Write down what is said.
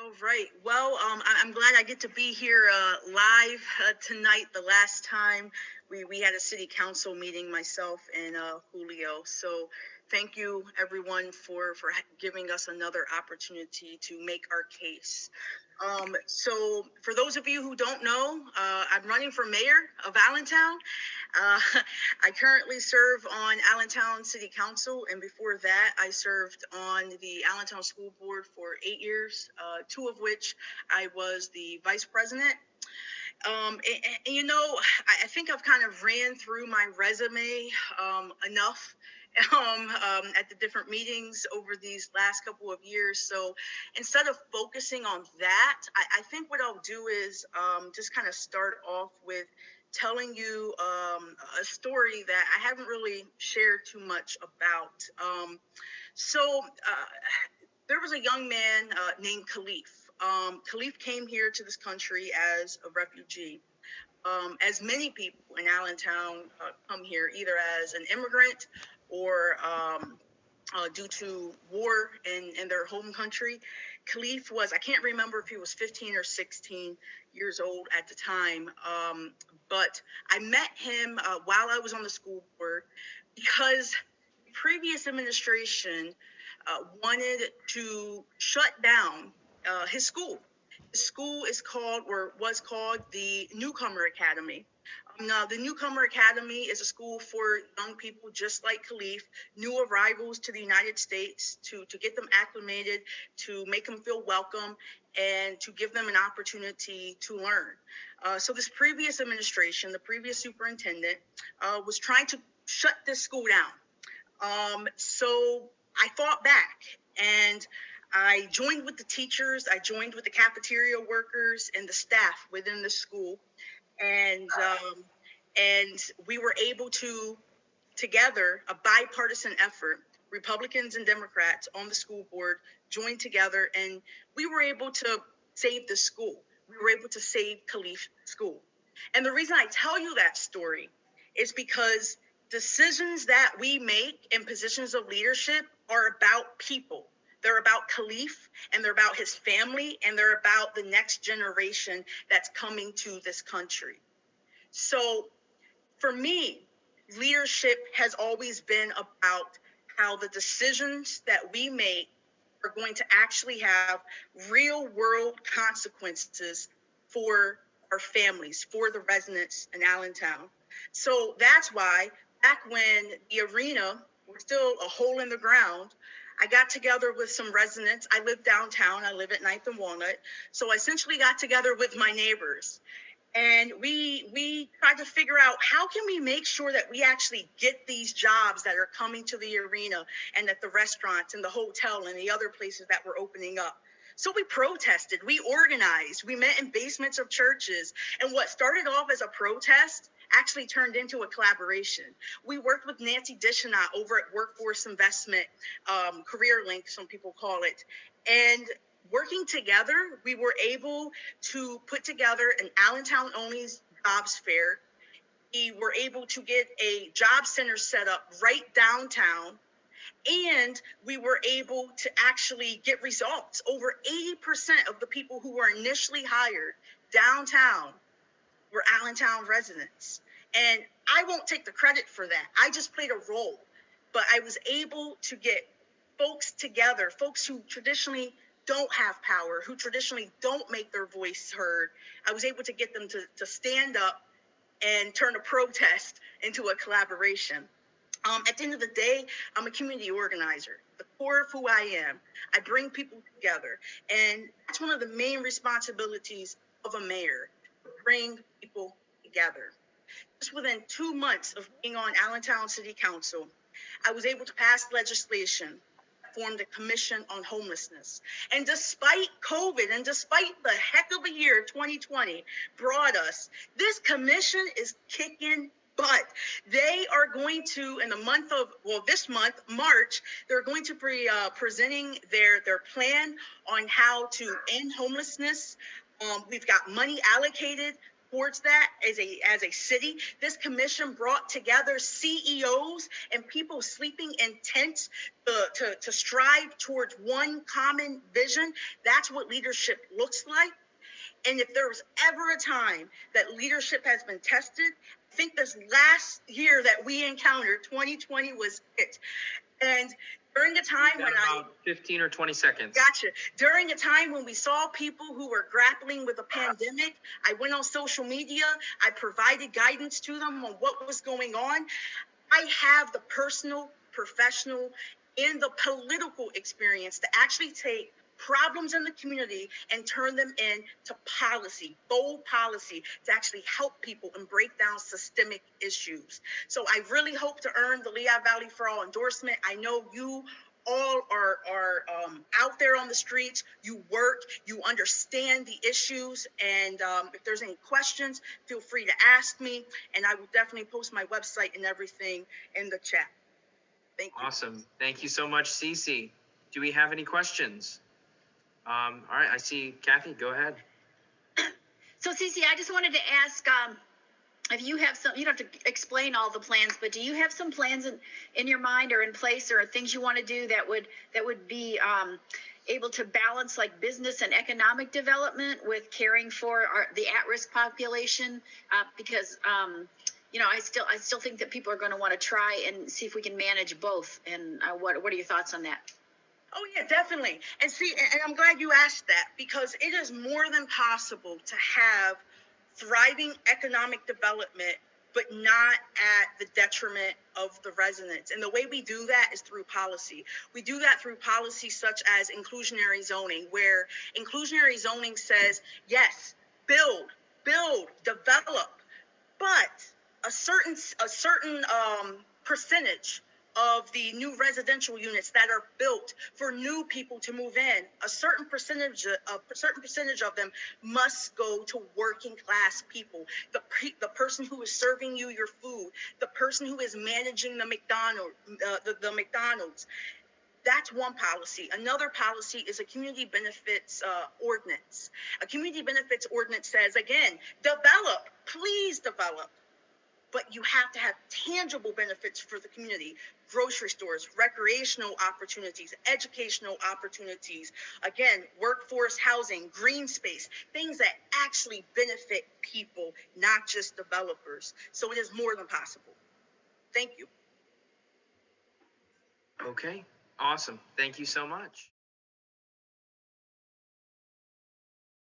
All right. Well, I'm glad I get to be here live tonight. The last time we had a city council meeting, myself and Julio. So thank you, everyone, for giving us another opportunity to make our case. So for those of you who don't know, I'm running for mayor of Allentown. Uh, I currently serve on Allentown City Council, and before that, I served on the Allentown School Board for 8 years, two of which I was the vice president. I think I've kind of ran through my resume enough at the different meetings over these last couple of years. So instead of focusing on that, I think what I'll do is just kind of start off with telling you a story that I haven't really shared too much about. There was a young man named Khalif. Khalif came here to this country as a refugee. As many people in Allentown come here either as an immigrant or due to war in their home country. Khalif was, I can't remember if he was 15 or 16 years old at the time, but I met him while I was on the school board because the previous administration wanted to shut down his school. His school is called, or was called, the Newcomer Academy. Now, the Newcomer Academy is a school for young people just like Khalif, new arrivals to the United States, to get them acclimated, to make them feel welcome, and to give them an opportunity to learn. So this previous administration, the previous superintendent, was trying to shut this school down. So I fought back and I joined with the teachers, I joined with the cafeteria workers and the staff within the school. And we were able to, together, a bipartisan effort, Republicans and Democrats on the school board joined together, and we were able to save the school. We were able to save Khalif's school. And the reason I tell you that story is because decisions that we make in positions of leadership are about people. They're about Khalif, and they're about his family, and they're about the next generation that's coming to this country. So for me, leadership has always been about how the decisions that we make are going to actually have real world consequences for our families, for the residents in Allentown. So that's why back when the arena was still a hole in the ground, I got together with some residents. I live downtown. I live at 9th and Walnut. So I essentially got together with my neighbors. And we tried to figure out how can we make sure that we actually get these jobs that are coming to the arena and at the restaurants and the hotel and the other places that were opening up. So we protested, we organized, we met in basements of churches. And what started off as a protest actually turned into a collaboration. We worked with Nancy Dishanot over at Workforce Investment, Career Link, some people call it. And working together, we were able to put together an Allentown-only jobs fair. We were able to get a job center set up right downtown, and we were able to actually get results. Over 80% of the people who were initially hired downtown were Allentown residents. And I won't take the credit for that. I just played a role. But I was able to get folks together, folks who traditionally don't have power, who traditionally don't make their voice heard. I was able to get them to stand up and turn a protest into a collaboration. At the end of the day, I'm a community organizer. The core of who I am, I bring people together. And that's one of the main responsibilities of a mayor, to bring people together. Just within 2 months of being on Allentown City Council, I was able to pass legislation, formed a commission on homelessness. And despite COVID and despite the heck of a year 2020 brought us, this commission is kicking butt. They are going to, in the month of, this month, March, they're going to be presenting their plan on how to end homelessness. We've got money allocated towards that as a city. This commission brought together CEOs and people sleeping in tents to strive towards one common vision. That's what leadership looks like. And if there was ever a time that leadership has been tested, I think this last year that we encountered, 2020, was it. And during the time when about 15 or 20 seconds. Gotcha. During a time when we saw people who were grappling with a pandemic, I went on social media. I provided guidance to them on what was going on. I have the personal, professional, and the political experience to actually take problems in the community and turn them into policy, bold policy, to actually help people and break down systemic issues. So I really hope to earn the Lehigh Valley for All endorsement. I know you all are out there on the streets. You work, you understand the issues, and if there's any questions, feel free to ask me, and I will definitely post my website and everything in the chat. Thank you. Awesome. Thank you so much, Ce-Ce. Do we have any questions? All right, I see Kathy. Go ahead. So, Ce-Ce, I just wanted to ask if you have some, you don't have to explain all the plans, but do you have some plans in your mind or in place, or things you want to do that would be able to balance like business and economic development with caring for the at-risk population? Because you know, I still think that people are going to want to try and see if we can manage both. And what are your thoughts on that? Oh, yeah, definitely. And see, and I'm glad you asked that, because it is more than possible to have thriving economic development, but not at the detriment of the residents. And the way we do that is through policy. We do that through policy such as inclusionary zoning, where inclusionary zoning says, yes, build, develop, but a certain percentage of the new residential units that are built for new people to move in, a certain percentage of them must go to working class people. The person who is serving you your food, the person who is managing the McDonald's. That's one policy. Another policy is a community benefits ordinance. A community benefits ordinance says, again, develop, please develop. But you have to have tangible benefits for the community: grocery stores, recreational opportunities, educational opportunities, again, workforce housing, green space, things that actually benefit people, not just developers. So it is more than possible. Thank you. Okay, awesome. Thank you so much.